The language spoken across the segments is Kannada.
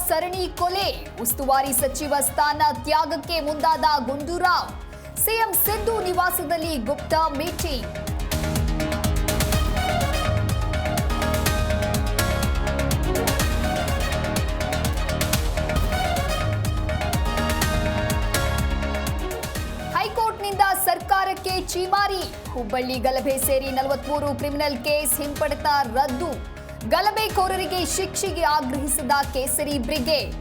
ಸರಣಿ ಕೊಲೆ, ಉಸ್ತುವಾರಿ ಸಚಿವ ಸ್ಥಾನ ತ್ಯಾಗಕ್ಕೆ ಮುಂದಾದ ಗುಂಡೂರಾವ್. ಸಿಎಂ ಸಿದ್ದು ನಿವಾಸದಲ್ಲಿ ಗುಪ್ತ ಮೀಟಿಂಗ್. ಹೈಕೋರ್ಟ್ನಿಂದ ಸರ್ಕಾರಕ್ಕೆ ಚೀಮಾರಿ. ಹುಬ್ಬಳ್ಳಿ ಗಲಭೆ ಸೇರಿ 43 ಕ್ರಿಮಿನಲ್ ಕೇಸ್ ಹಿಂಪಡೆತ ರದ್ದು. ಗಲಭೆಕೋರರಿಗೆ ಶಿಕ್ಷೆಗೆ ಆಗ್ರಹಿಸಿದ ಕೇಸರಿ ಬ್ರಿಗೇಡ್.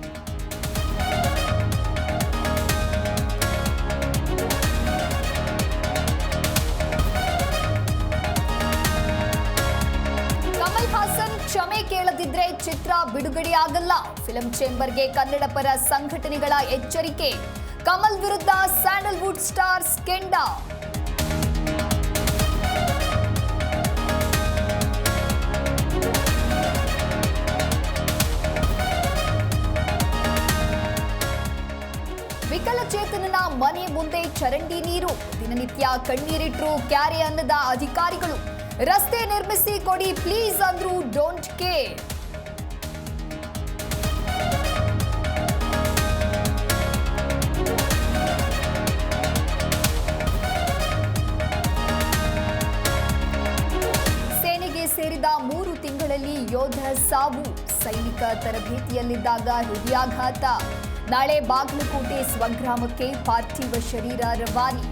ಕಮಲ್ ಹಾಸನ್ ಕ್ಷಮೆ ಕೇಳದಿದ್ರೆ ಚಿತ್ರ ಬಿಡುಗಡೆಯಾಗಲ್ಲ. ಫಿಲ್ಮ್ ಚೇಂಬರ್ಗೆ ಕನ್ನಡ ಪರ ಸಂಘಟನೆಗಳ ಎಚ್ಚರಿಕೆ. ಕಮಲ್ ವಿರುದ್ಧ ಸ್ಯಾಂಡಲ್ವುಡ್ ಸ್ಟಾರ್ಸ್ ಕೆಂಡ. ವಿಕಲಚೇತನನ ಮನೆ ಮುಂದೆ ಚರಂಡಿ ನೀರು. ದಿನನಿತ್ಯ ಕಣ್ಣೀರಿಟ್ರು ಕ್ಯಾರೆ ಅನ್ನದ ಅಧಿಕಾರಿಗಳು. ರಸ್ತೆ ನಿರ್ಮಿಸಿ ಕೊಡಿ ಪ್ಲೀಸ್ ಅಂದ್ರು ಡೋಂಟ್ ಕೇರ್. ಸೇನೆಗೆ ಸೇರಿದ 3 ತಿಂಗಳಲ್ಲಿ ಯೋಧ ಸಾವು. ಸೈನಿಕ ತರಬೇತಿಯಲ್ಲಿದ್ದಾಗ ಹೃದಯಾಘಾತ. ನಾಳೆ ಬಾಗಲಕೋಟೆ ಸ್ವಗ್ರಾಮಕ್ಕೆ ಪಾರ್ಥಿವ ಶರೀರ ರವಾನೆ.